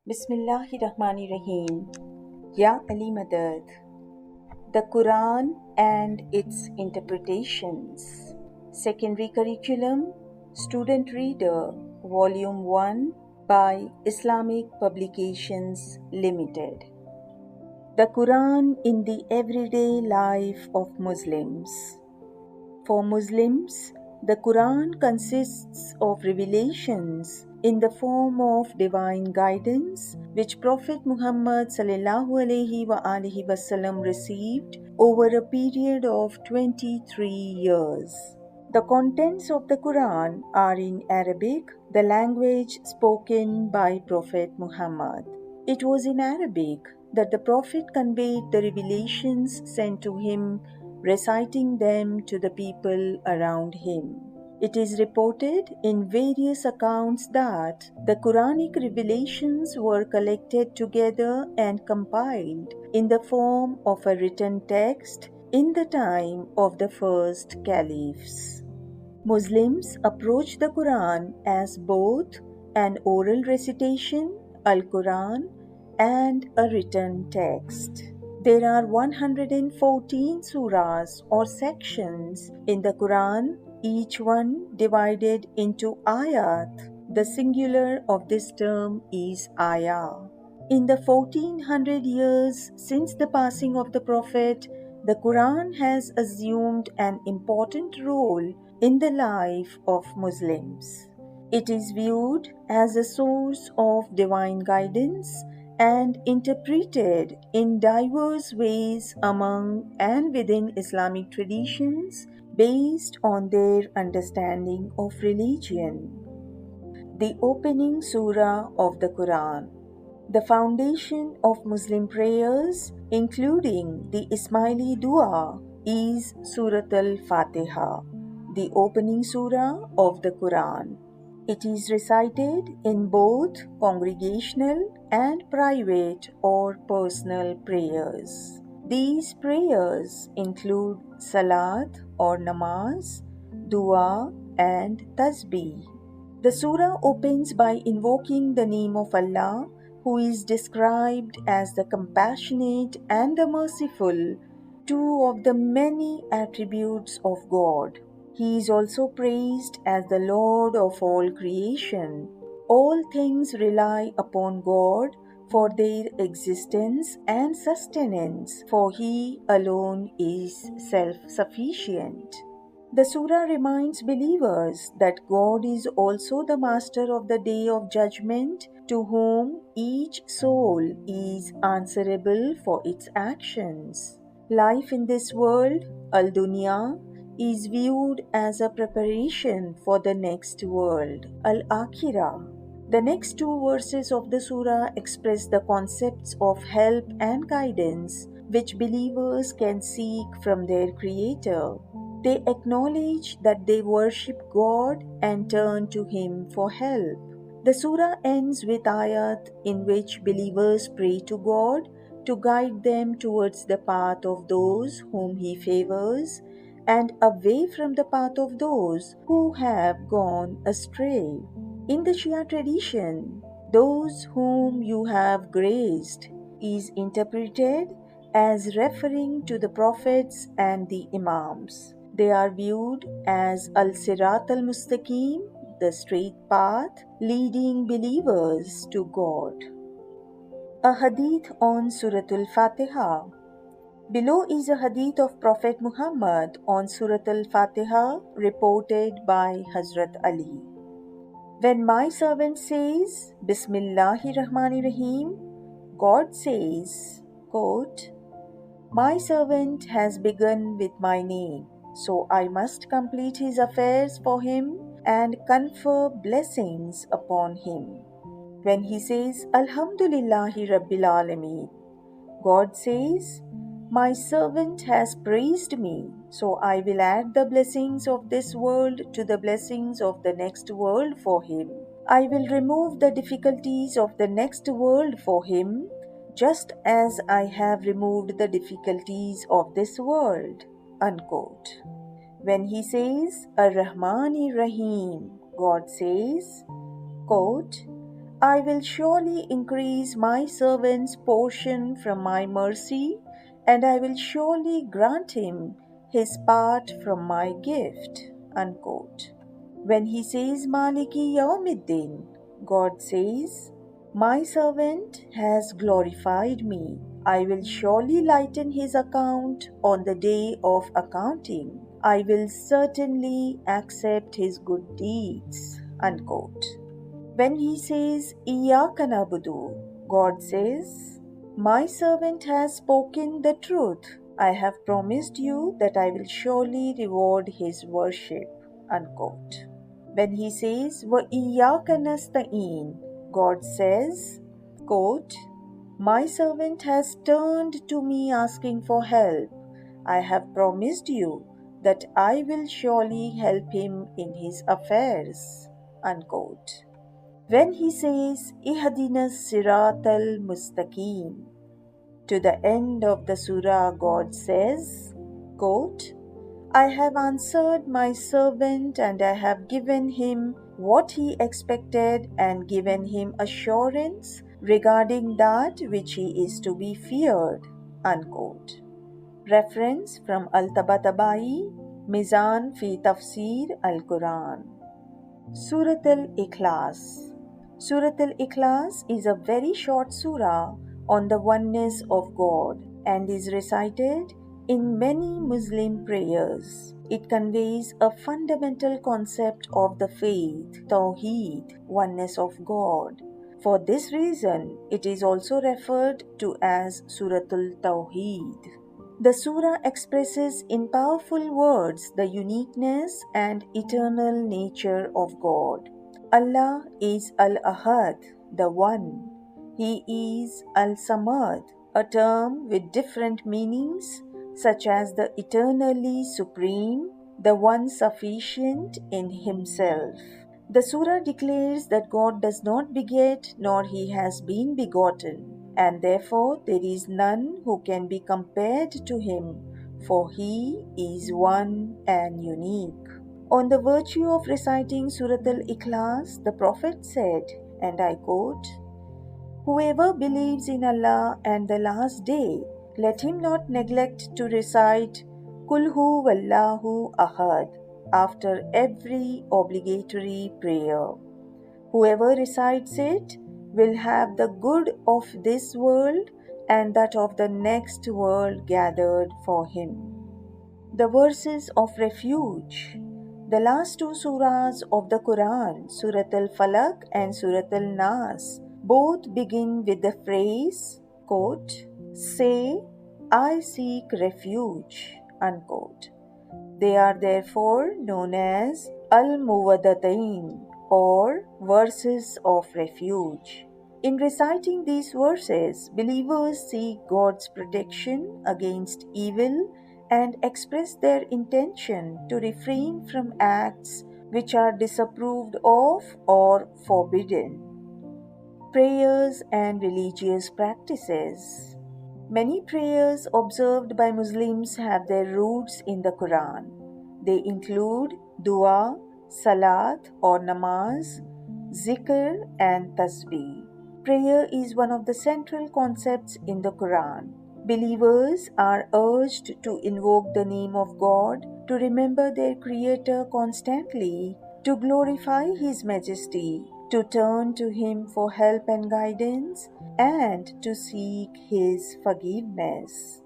Bismillahirrahmanirrahim. Ya Ali Madad. The Quran and its Interpretations. Secondary Curriculum, Student Reader, Volume 1 by Islamic Publications Limited. The Quran in the everyday life of Muslims. For Muslims, the Quran consists of revelations in the form of divine guidance which Prophet Muhammad ﷺ received over a period of 23 years. The contents of the Quran are in Arabic, the language spoken by Prophet Muhammad. It was in Arabic that the Prophet conveyed the revelations sent to him, reciting them to the people around him. It is reported in various accounts that the Quranic revelations were collected together and compiled in the form of a written text in the time of the first caliphs. Muslims approach the Quran as both an oral recitation, Al-Quran, and a written text. There are 114 surahs or sections in the Quran, each one divided into ayat. The singular of this term is ayah. In the 1400 years since the passing of the Prophet, the Quran has assumed an important role in the life of Muslims. It is viewed as a source of divine guidance and interpreted in diverse ways among and within Islamic traditions based on their understanding of religion. The opening surah of the Quran. The foundation of Muslim prayers, including the Ismaili Dua, is Surat al-Fatiha, the opening surah of the Quran. It is recited in both congregational and private or personal prayers. These prayers include salat or namaz, dua, and tasbih. The surah opens by invoking the name of Allah, who is described as the compassionate and the merciful, two of the many attributes of God. He is also praised as the Lord of all creation. All things rely upon God for their existence and sustenance, for He alone is self-sufficient. The surah reminds believers that God is also the master of the day of judgment, to whom each soul is answerable for its actions. Life in this world, al-dunya, is viewed as a preparation for the next world, al-akhirah. The next two verses of the surah express the concepts of help and guidance which believers can seek from their Creator. They acknowledge that they worship God and turn to Him for help. The surah ends with ayat in which believers pray to God to guide them towards the path of those whom He favors and away from the path of those who have gone astray. In the Shia tradition, those whom you have graced is interpreted as referring to the prophets and the imams. They are viewed as al-Sirat al-Mustaqim, the straight path leading believers to God. A hadith on Suratul Fatiha. Below is a hadith of Prophet Muhammad on Surat al-Fatiha reported by Hazrat Ali. When my servant says Bismillahirrahmanirrahim, God says, quote, "My servant has begun with my name, so I must complete his affairs for him and confer blessings upon him." When he says Alhamdulillahi Rabbil Alameen, God says, "My servant has praised me, so I will add the blessings of this world to the blessings of the next world for him. I will remove the difficulties of the next world for him, just as I have removed the difficulties of this world." Unquote. When he says Ar-Rahmani Rahim, God says, quote, I will surely increase my servant's portion from my mercy, and I will surely grant him his part from my gift. Unquote. When he says Maliki Yawmiddin, God says, my servant has glorified me. I will surely lighten his account on the day of accounting. I will certainly accept his good deeds. Unquote. When he says Iyyaka na'budu, God says, my servant has spoken the truth. I have promised you that I will surely reward his worship. Unquote. When he says Wa iyyaka nasta'in, God says, quote, my servant has turned to me asking for help. I have promised you that I will surely help him in his affairs. Unquote. When he says Ihdina Sirat al Mustaqim, to the end of the surah, God says, quote, I have answered my servant and I have given him what he expected and given him assurance regarding that which he is to be feared. Unquote. Reference from Al-Tabatabai, Mizan fi Tafsir al-Quran. Surat al-Ikhlas. Surat al-Ikhlas is a very short surah on the oneness of God and is recited in many Muslim prayers. It conveys a fundamental concept of the faith, Tawheed, oneness of God. For this reason, it is also referred to as Suratul Tawheed. The surah expresses in powerful words the uniqueness and eternal nature of God. Allah is Al-Ahad, the One. He is Al-Samad, a term with different meanings such as the eternally supreme, the one sufficient in himself. The surah declares that God does not beget nor he has been begotten, and therefore there is none who can be compared to him, for he is one and unique. On the virtue of reciting Surat al-Ikhlas, the Prophet said, and I quote, whoever believes in Allah and the last day, let him not neglect to recite Kul hu wallahu ahad after every obligatory prayer. Whoever recites it will have the good of this world and that of the next world gathered for him. The verses of refuge. The last two surahs of the Quran, Surat al-Falaq and Surat al-Nas, both begin with the phrase, quote, say, I seek refuge, unquote. They are therefore known as Al-Muwaddatayn or verses of refuge. In reciting these verses, believers seek God's protection against evil and express their intention to refrain from acts which are disapproved of or forbidden. Prayers and religious practices. Many prayers observed by Muslims have their roots in the Quran. They include dua, salat or namaz, zikr and tasbih. Prayer is one of the central concepts in the Quran. Believers are urged to invoke the name of God, to remember their Creator constantly, to glorify His majesty, to turn to Him for help and guidance, and to seek His forgiveness.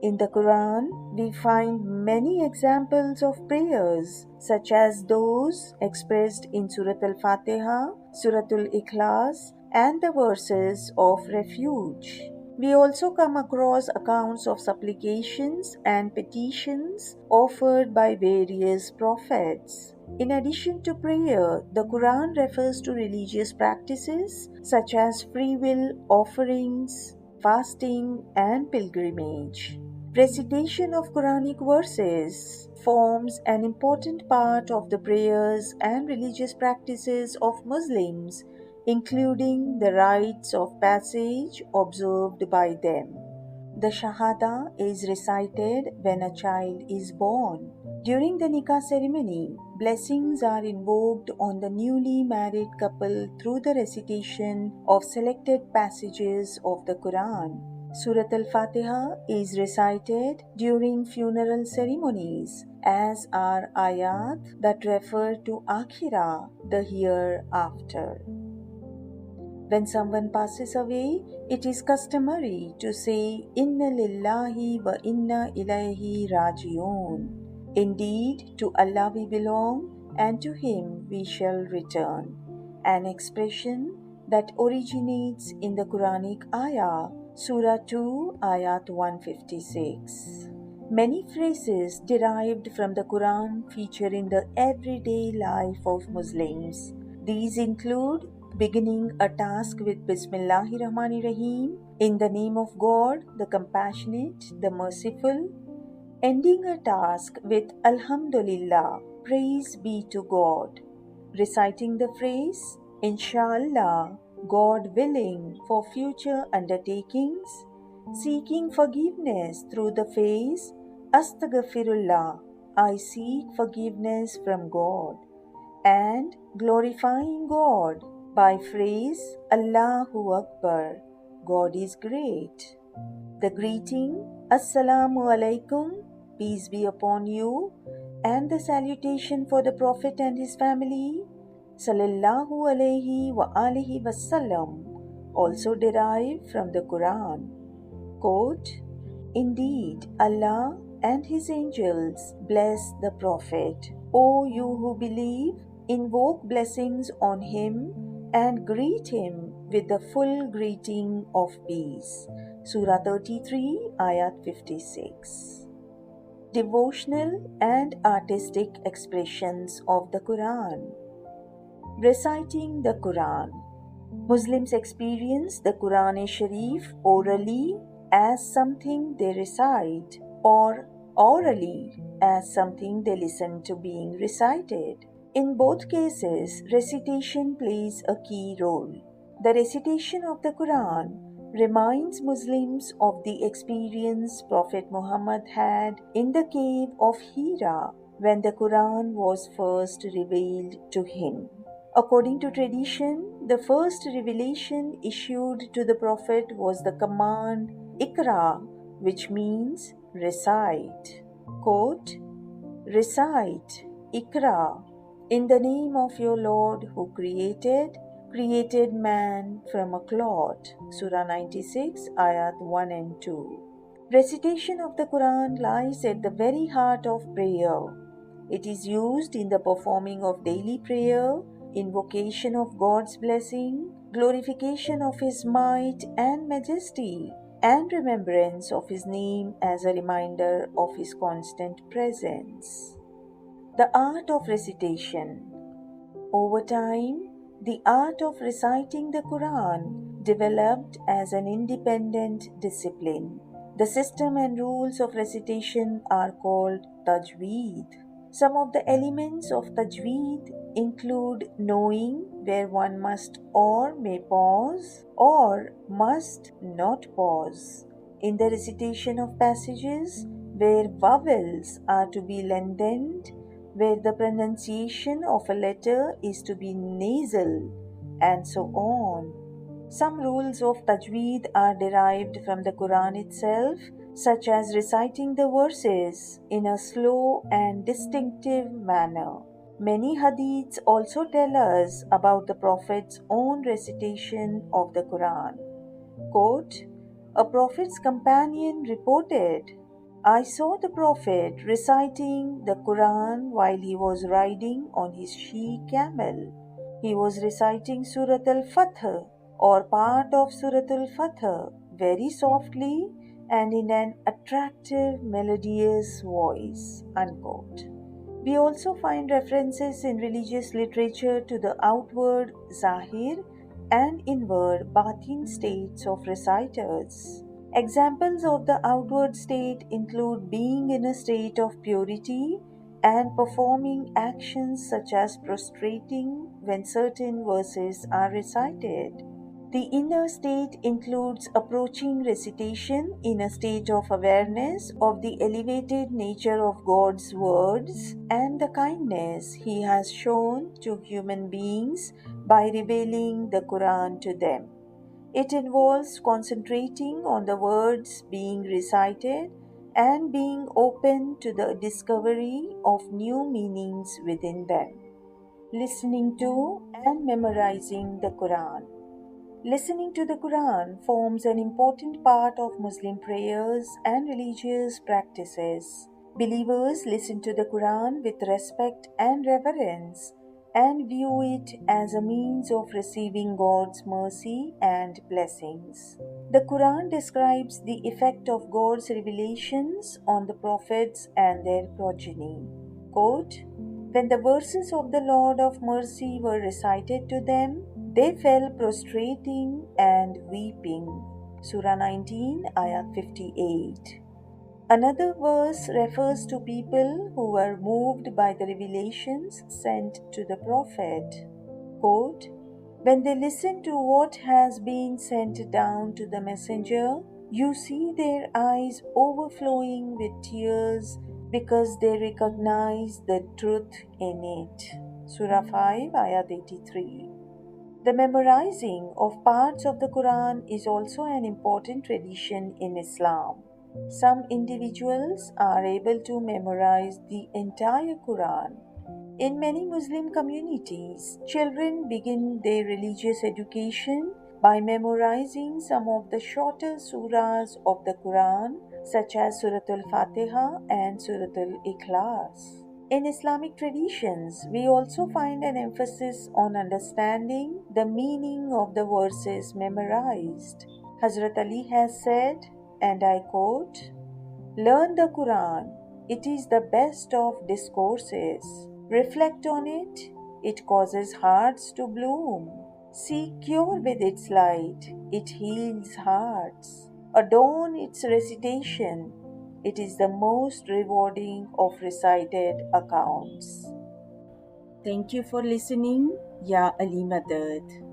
In the Quran, we find many examples of prayers, such as those expressed in Surat al-Fatiha, Surat al-Ikhlas, and the verses of refuge. We also come across accounts of supplications and petitions offered by various prophets. In addition to prayer, the Quran refers to religious practices such as free will offerings, fasting, and pilgrimage. Recitation of Quranic verses forms an important part of the prayers and religious practices of Muslims, including the rites of passage observed by them. The Shahada is recited when a child is born. During the Nikah ceremony, blessings are invoked on the newly married couple through the recitation of selected passages of the Quran. Surat al-Fatiha is recited during funeral ceremonies, as are ayat that refer to Akhirah, the hereafter. When someone passes away, it is customary to say, Inna lillahi wa inna ilayhi raji'un. Indeed, to Allah we belong, and to Him we shall return. An expression that originates in the Quranic ayah, Surah 2, Ayat 156. Many phrases derived from the Quran feature in the everyday life of Muslims. These include beginning a task with Bismillahir Rahmanir Rahim, in the name of God, the Compassionate, the Merciful, ending a task with Alhamdulillah, praise be to God, reciting the phrase Inshallah, God willing, for future undertakings, seeking forgiveness through the phrase Astaghfirullah, I seek forgiveness from God, and glorifying God by phrase Allahu Akbar, God is great. The greeting Assalamu alaikum, peace be upon you, and the salutation for the Prophet and his family Sallallahu alaihi wa alihi wasallam, also derive from the Quran. Quote, Indeed, Allah and His angels bless the Prophet. O you who believe, invoke blessings on him and greet him with the full greeting of peace. Surah 33, Ayat 56. Devotional and artistic expressions of the Quran. Reciting the Quran. Muslims experience the Quran-e-Sharif orally as something they recite, or orally as something they listen to being recited. In both cases, recitation plays a key role. The recitation of the Quran reminds Muslims of the experience Prophet Muhammad had in the cave of Hira when the Quran was first revealed to him. According to tradition, the first revelation issued to the Prophet was the command Iqra, which means recite. Quote, Recite, Iqra, in the name of your Lord who created man from a clod. Surah 96, Ayat 1 and 2. Recitation of the Quran lies at the very heart of prayer. It is used in the performing of daily prayer, invocation of God's blessing, glorification of His might and majesty, and remembrance of His name as a reminder of His constant presence. The art of recitation. Over time, the art of reciting the Quran developed as an independent discipline. The system and rules of recitation are called tajweed. Some of the elements of tajweed include knowing where one must or may pause or must not pause in the recitation of passages, where vowels are to be lengthened, where the pronunciation of a letter is to be nasal, and so on. Some rules of tajweed are derived from the Quran itself, such as reciting the verses in a slow and distinctive manner. Many hadiths also tell us about the Prophet's own recitation of the Quran. Quote, a Prophet's companion reported, I saw the Prophet reciting the Quran while he was riding on his she-camel. He was reciting Surat al-Fath or part of Surat al-Fath very softly and in an attractive, melodious voice. Unquote. We also find references in religious literature to the outward zahir and inward batin states of reciters. Examples of the outward state include being in a state of purity and performing actions such as prostrating when certain verses are recited. The inner state includes approaching recitation in a state of awareness of the elevated nature of God's words and the kindness He has shown to human beings by revealing the Quran to them. It involves concentrating on the words being recited and being open to the discovery of new meanings within them. Listening to and memorizing the Quran. Listening to the Quran forms an important part of Muslim prayers and religious practices. Believers listen to the Quran with respect and reverence and view it as a means of receiving God's mercy and blessings. The Quran describes the effect of God's revelations on the prophets and their progeny. Quote, when the verses of the Lord of mercy were recited to them, they fell prostrating and weeping. Surah 19, Ayat 58. Another verse refers to people who were moved by the revelations sent to the Prophet. Quote, when they listen to what has been sent down to the messenger, you see their eyes overflowing with tears because they recognize the truth in it. Surah 5, Ayat 83. The memorizing of parts of the Quran is also an important tradition in Islam. Some individuals are able to memorize the entire Quran. In many Muslim communities, children begin their religious education by memorizing some of the shorter surahs of the Quran, such as Surah Al-Fatiha and Surah Al-Ikhlas. In Islamic traditions, we also find an emphasis on understanding the meaning of the verses memorized. Hazrat Ali has said, and I quote, learn the Quran, it is the best of discourses. Reflect on it, it causes hearts to bloom. Seek cure with its light, it heals hearts. Adorn its recitation, it is the most rewarding of recited accounts. Thank you for listening. Ya Ali Madad.